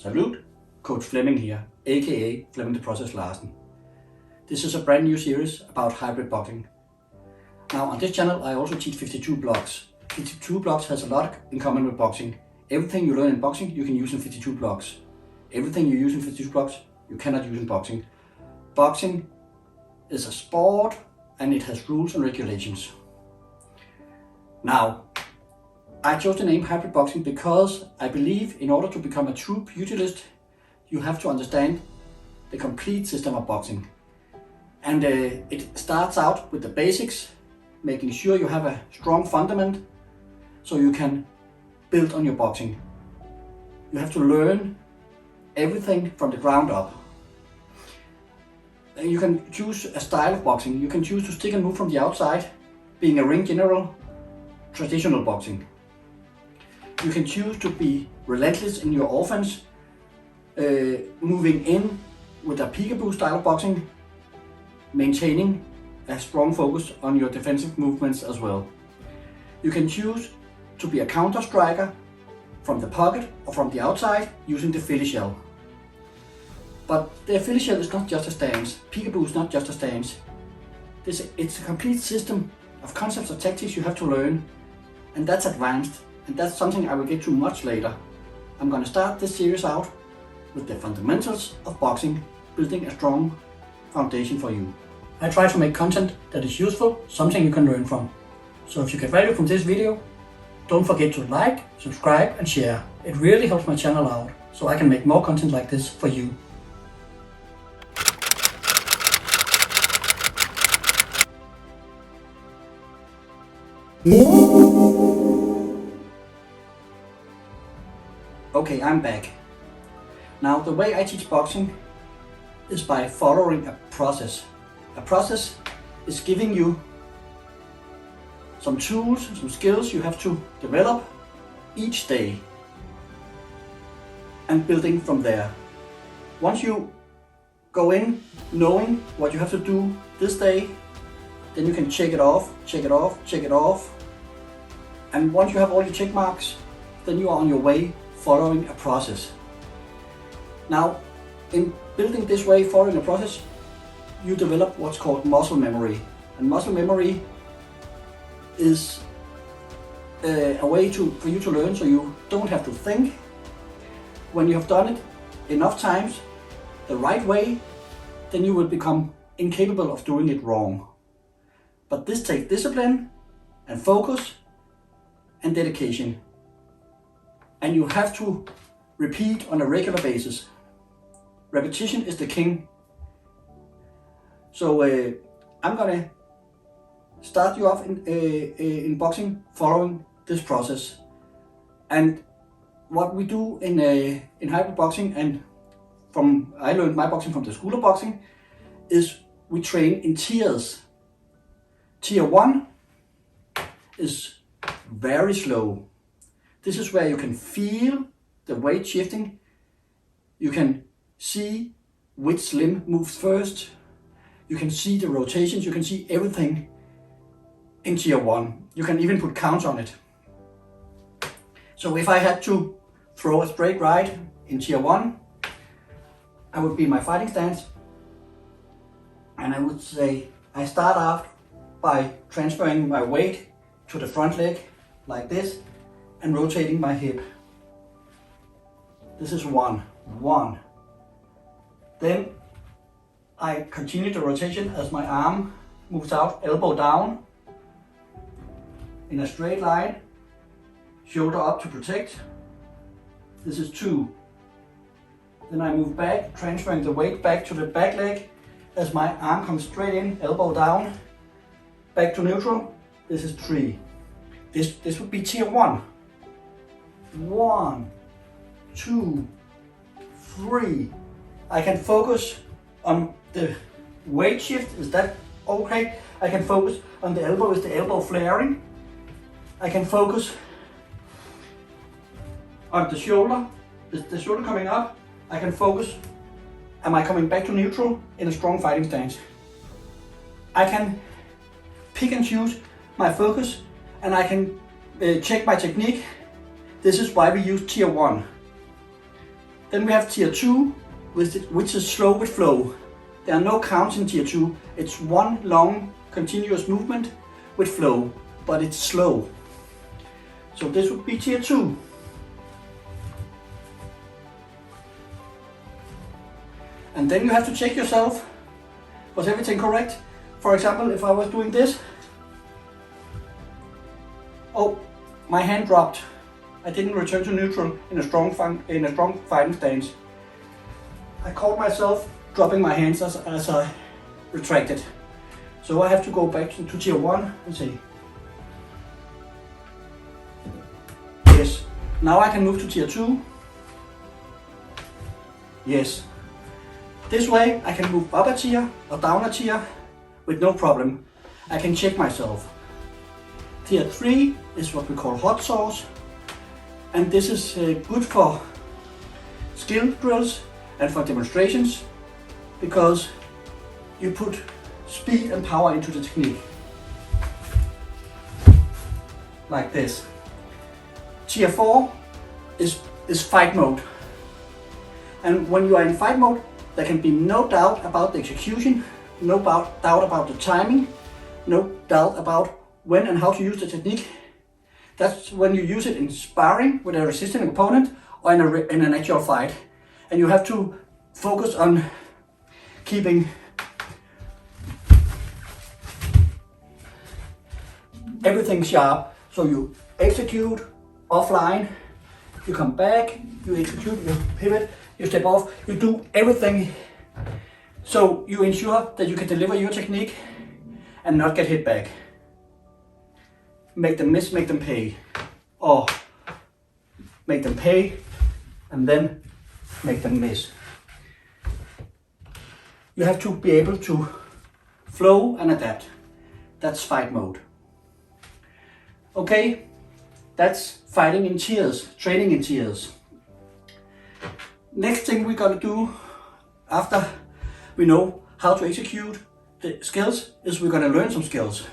Salute, Coach Flemming here, aka Flemming the Process Larsen. This is a brand new series about hybrid boxing. Now on this channel I also teach 52 blocks. 52 blocks has a lot in common with boxing. Everything you learn in boxing you can use in 52 blocks. Everything you use in 52 blocks you cannot use in boxing. Boxing is a sport and it has rules and regulations. Now, I chose the name hybrid boxing because I believe in order to become a true pugilist, you have to understand the complete system of boxing. And it starts out with the basics, making sure you have a strong fundament so you can build on your boxing. You have to learn everything from the ground up. You can choose a style of boxing. You can choose to stick and move from the outside, being a ring general, traditional boxing. You can choose to be relentless in your offense, moving in with a peekaboo style of boxing, maintaining a strong focus on your defensive movements as well. You can choose to be a counter striker from the pocket or from the outside using the Philly shell. But the Philly shell is not just a stance. Peekaboo is not just a stance. It's a complete system of concepts or tactics you have to learn, and that's advanced. And that's something I will get to much later. I'm going to start this series out with the fundamentals of boxing, building a strong foundation for you. I try to make content that is useful, something you can learn from. So if you get value from this video, don't forget to like, subscribe and share. It really helps my channel out, so I can make more content like this for you. Okay, I'm back. Now the way I teach boxing is by following a process. A process is giving you some tools, some skills you have to develop each day and building from there. Once you go in knowing what you have to do this day, then you can check it off, check it off, check it off. And once you have all your check marks, then you are on your way following a process. Now, in building this way, following a process, you develop what's called muscle memory. And muscle memory is a way for you to learn so you don't have to think. When you have done it enough times the right way, then you will become incapable of doing it wrong. But this takes discipline and focus and dedication. And you have to repeat on a regular basis. Repetition is the king. So I'm gonna start you off in boxing following this process. And what we do in hybrid boxing, and I learned my boxing from the school of boxing, is we train in tiers. Tier 1 is very slow. This is where you can feel the weight shifting. You can see which limb moves first. You can see the rotations. You can see everything in tier 1. You can even put counts on it. So if I had to throw a straight right in tier 1, I would be in my fighting stance. And I would say I start out by transferring my weight to the front leg like this, and rotating my hip. This is one. Then I continue the rotation as my arm moves out, elbow down, in a straight line, shoulder up to protect. This is 2. Then I move back, transferring the weight back to the back leg as my arm comes straight in, elbow down, back to neutral. This is 3. This would be tier 1. 1, 2, 3. I can focus on the weight shift. Is that okay? I can focus on the elbow. Is the elbow flaring? I can focus on the shoulder. Is the shoulder coming up? I can focus. Am I coming back to neutral in a strong fighting stance? I can pick and choose my focus, and I can check my technique. This is why we use tier 1. Then we have tier 2, which is slow with flow. There are no counts in tier 2. It's one long continuous movement with flow, but it's slow. So this would be tier 2. And then you have to check yourself, was everything correct? For example, if I was doing this, oh, my hand dropped. I didn't return to neutral in a strong fighting stance. I caught myself dropping my hands as I retracted. So I have to go back to tier 1 and say, yes. Now I can move to tier 2. Yes. This way I can move up a tier or down a tier with no problem. I can check myself. Tier 3 is what we call hot sauce, and this is good for skill drills and for demonstrations because you put speed and power into the technique. Like this. Tier 4 is fight mode. And when you are in fight mode, there can be no doubt about the execution, no doubt about the timing, no doubt about when and how to use the technique. That's when you use it in sparring with a resistant opponent or in an actual fight. And you have to focus on keeping everything sharp. So you execute offline, you come back, you execute, you pivot, you step off, you do everything so you ensure that you can deliver your technique and not get hit back. Make them miss, make them pay. Or make them pay and then make them miss. You have to be able to flow and adapt. That's fight mode. Okay, that's fighting in tiers, training in tiers. Next thing we're gonna do after we know how to execute the skills is we're gonna learn some skills.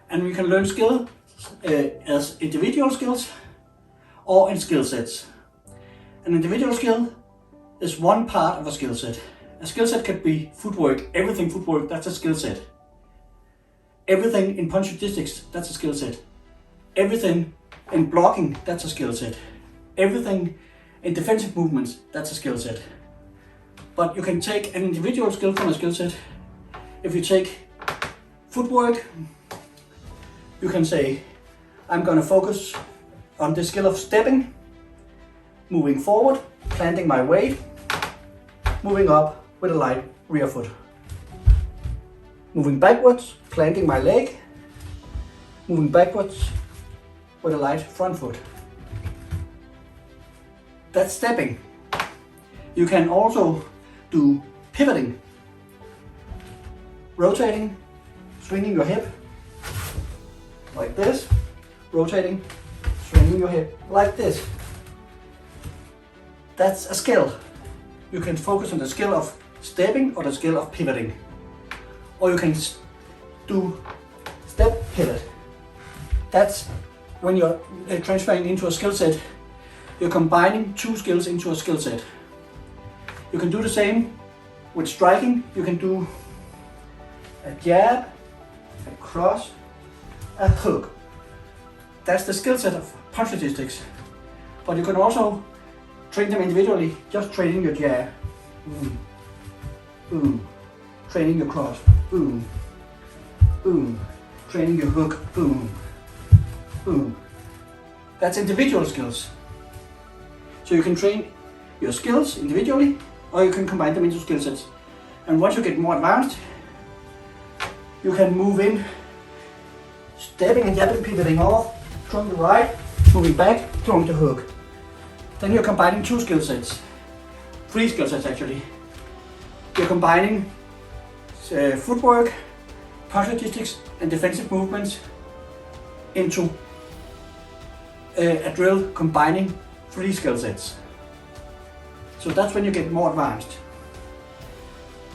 And we can learn skills as individual skills or in skill sets. An individual skill is one part of a skill set. A skill set could be footwork, everything footwork, that's a skill set. Everything in punch logistics, that's a skill set. Everything in blocking, that's a skill set. Everything in defensive movements, that's a skill set. But you can take an individual skill from a skill set. If you take footwork, you can say, I'm gonna focus on the skill of stepping, moving forward, planting my weight, moving up with a light rear foot. Moving backwards, planting my leg, moving backwards with a light front foot. That's stepping. You can also do pivoting, rotating, swinging your hip like this, rotating, swinging your hip like this. That's a skill. You can focus on the skill of stepping or the skill of pivoting. Or you can do step pivot. That's when you're transferring into a skill set. You're combining two skills into a skill set. You can do the same with striking. You can do a jab, a cross, a hook. That's the skill set of punch logistics. But you can also train them individually, just training your jab. Boom, boom. Training your cross. Boom, boom. Training your hook. Boom, boom. That's individual skills. So you can train your skills individually, or you can combine them into skill sets. And once you get more advanced, you can move in, stepping and jabbing, pivoting off, throwing the right, moving back, throwing the hook. Then you're combining two skill sets, three skill sets actually. You're combining footwork, punch logistics, and defensive movements into a drill combining three skill sets. So that's when you get more advanced.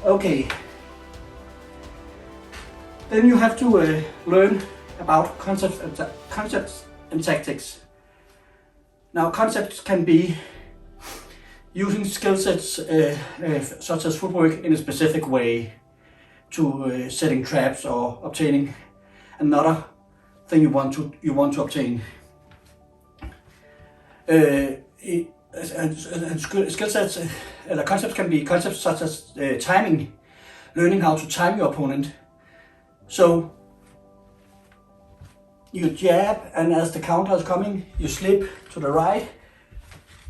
Okay. Then you have to learn about concepts and tactics. Now concepts can be using skill sets such as footwork in a specific way to setting traps or obtaining another thing you want to obtain. Skill sets, concepts can be concepts such as timing, learning how to time your opponent. So you jab, and as the counter is coming, you slip to the right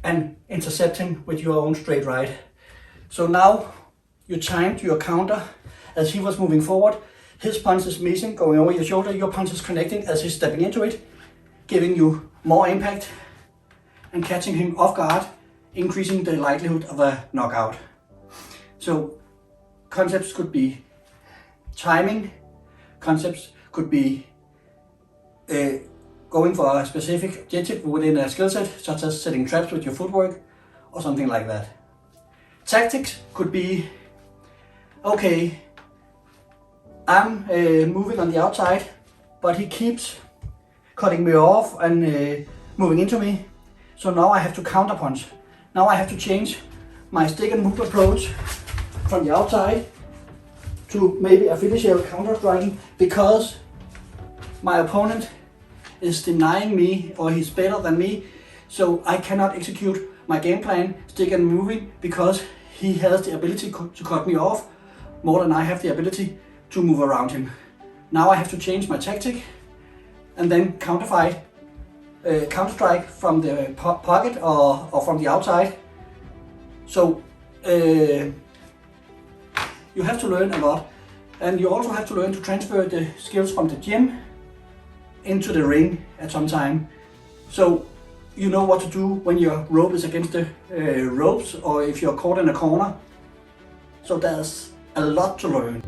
and intercept him with your own straight right. So now you timed your counter as he was moving forward. His punch is missing, going over your shoulder. Your punch is connecting as he's stepping into it, giving you more impact and catching him off guard, increasing the likelihood of a knockout. So concepts could be timing, concepts could be going for a specific objective within a skill set, such as setting traps with your footwork or something like that. Tactics could be, okay, I'm moving on the outside, but he keeps cutting me off and moving into me. So now I have to counter punch. Now I have to change my stick and move approach from the outside to maybe a finisher counter striking, because my opponent is denying me, or he's better than me. So I cannot execute my game plan, stick and moving, because he has the ability to cut me off more than I have the ability to move around him. Now I have to change my tactic and then counter strike from the pocket or from the outside. So you have to learn a lot, and you also have to learn to transfer the skills from the gym into the ring at some time. So you know what to do when your rope is against the ropes, or if you're caught in a corner. So there's a lot to learn.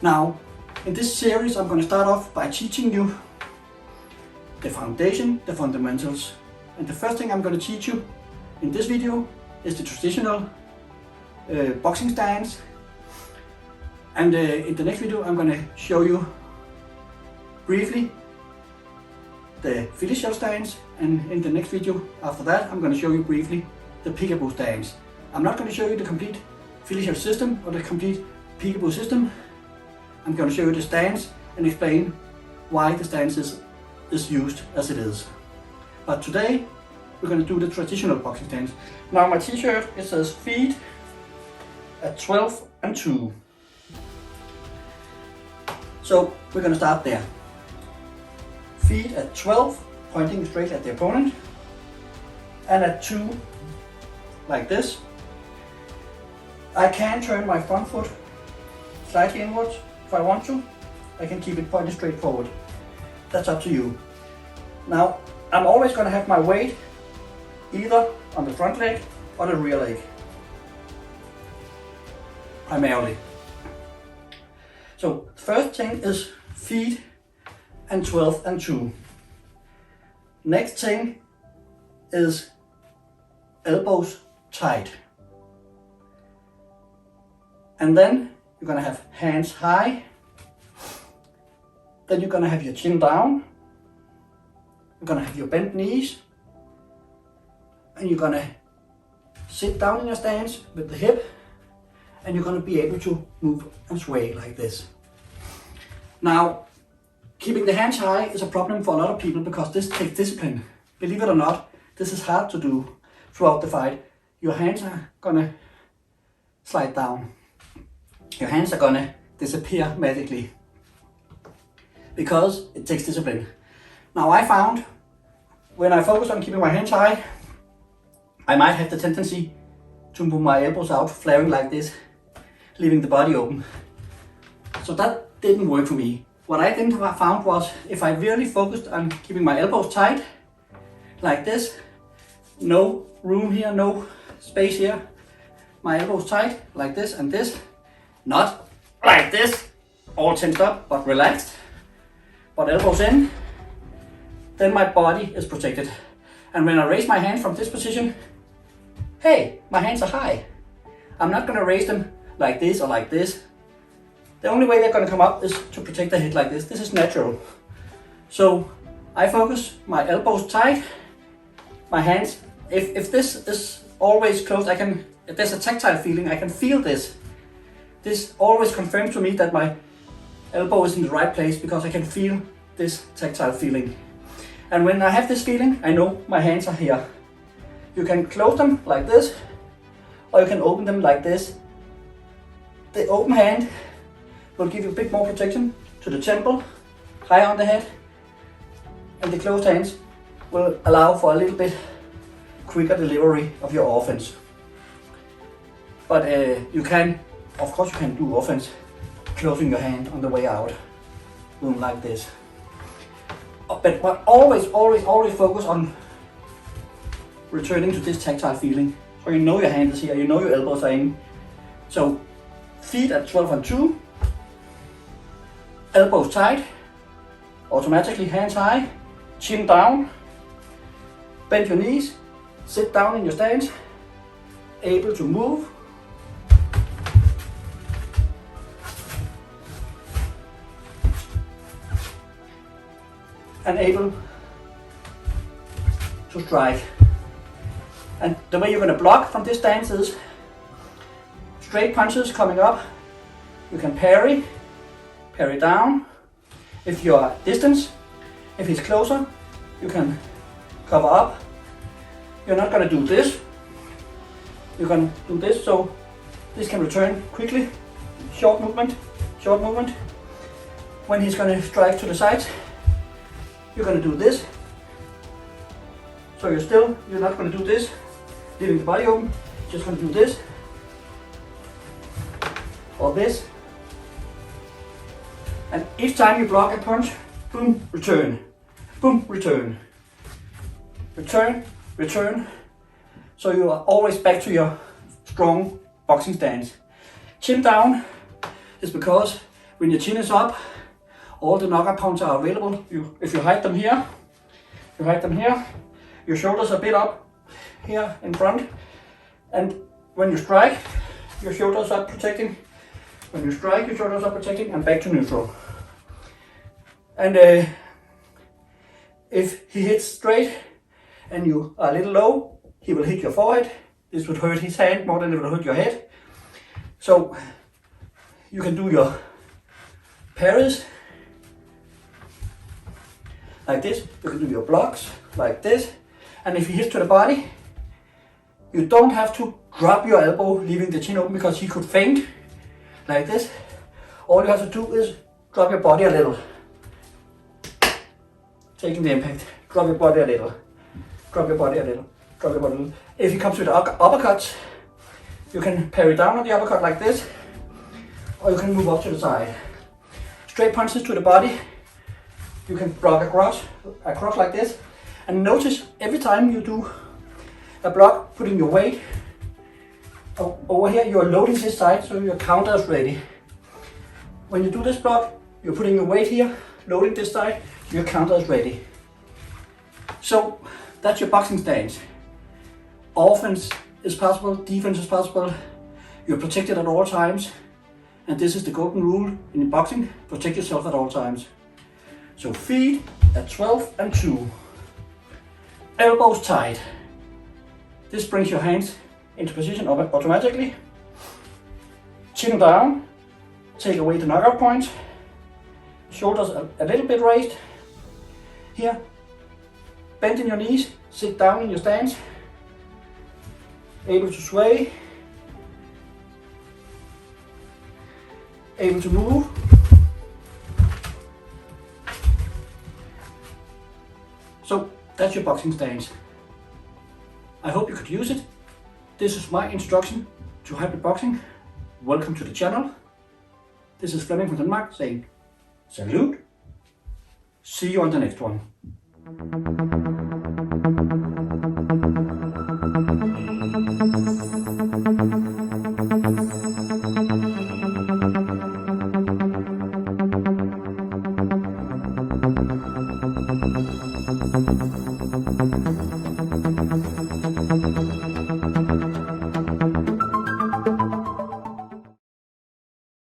Now, in this series, I'm going to start off by teaching you the foundation, the fundamentals. And the first thing I'm going to teach you in this video is the traditional boxing stance. And in the next video, I'm going to show you briefly the finisher stance. And in the next video after that, I'm going to show you briefly the peekaboo stance. I'm not going to show you the complete finisher system or the complete peekaboo system. I'm going to show you the stance and explain why the stance is used as it is. But today we're going to do the traditional boxing stance. Now my t-shirt, it says feet at 12 and 2. So we're going to start there. Feet at 12, pointing straight at the opponent, and at 2, like this. I can turn my front foot slightly inwards if I want to. I can keep it pointed straight forward. That's up to you. Now, I'm always going to have my weight either on the front leg or the rear leg, primarily. So, first thing is feet and 12 and 2. Next thing is elbows tight. And then you're going to have hands high. Then you're going to have your chin down. You're going to have your bent knees. And you're going to sit down in your stance with the hip. And you're going to be able to move and sway like this. Now, keeping the hands high is a problem for a lot of people because this takes discipline. Believe it or not, this is hard to do throughout the fight. Your hands are going to slide down. Your hands are going to disappear magically because it takes discipline. Now I found when I focus on keeping my hands high, I might have the tendency to move my elbows out, flaring like this, leaving the body open. So that didn't work for me. What I then found was if I really focused on keeping my elbows tight, like this, no room here, no space here, my elbows tight, like this and this, not like this, all tensed up but relaxed, but elbows in, then my body is protected. And when I raise my hands from this position, hey, my hands are high. I'm not going to raise them like this or like this. The only way they're going to come up is to protect the head like this. This is natural. So I focus, my elbows tight, my hands. If this is always closed, if there's a tactile feeling, I can feel this. This always confirms to me that my elbow is in the right place because I can feel this tactile feeling. And when I have this feeling, I know my hands are here. You can close them like this, or you can open them like this. The open hand will give you a bit more protection to the temple, higher on the head, and the closed hands will allow for a little bit quicker delivery of your offense. But of course you can do offense closing your hand on the way out, boom, like this. But always focus on returning to this tactile feeling. So you know your hand is here, you know your elbows are in. So feet at 12 and 2, elbows tight, automatically hands high, chin down, bend your knees, sit down in your stance, able to move. And able to strike. And the way you're going to block from this stance is straight punches coming up. You can parry down. If you're at distance, if he's closer, you can cover up. You're not going to do this. You're going to do this, so this can return quickly. Short movement. When he's going to strike to the sides, you're going to do this. So you're not going to do this, leaving the body open. Just going to do this, or this. And each time you block a punch, boom, return. Boom, return. Return. So you are always back to your strong boxing stance. Chin down is because when your chin is up, all the knockout points are available. If you hide them here, your shoulders are a bit up here in front, and when you strike, your shoulders are protecting. When you strike, your shoulders are protecting, and back to neutral. And if he hits straight and you are a little low, he will hit your forehead. This would hurt his hand more than it will hurt your head. So you can do your parries like this. You can do your blocks like this. And if he hits to the body, you don't have to drop your elbow, leaving the chin open, because he could feint like this. All you have to do is drop your body a little. Taking the impact, drop your body a little. If he comes with uppercuts, you can parry down on the uppercut like this, or you can move up to the side. Straight punches to the body, you can block across like this. And notice every time you do a block, putting your weight over here, you're loading this side, so your counter is ready. When you do this block, you're putting your weight here, loading this side, your counter is ready. So that's your boxing stance. Offense is possible, defense is possible. You're protected at all times. And this is the golden rule in boxing: protect yourself at all times. So feet at 12 and 2. Elbows tight. This brings your hands into position automatically. Chin down. Take away the knockout point. Shoulders a little bit raised. Here. Bend in your knees. Sit down in your stance. Able to sway. Able to move. So that's your boxing stance. I hope you could use it. This is my introduction to hybrid boxing. Welcome to the channel. This is Flemming from Denmark saying salute. See you on the next one.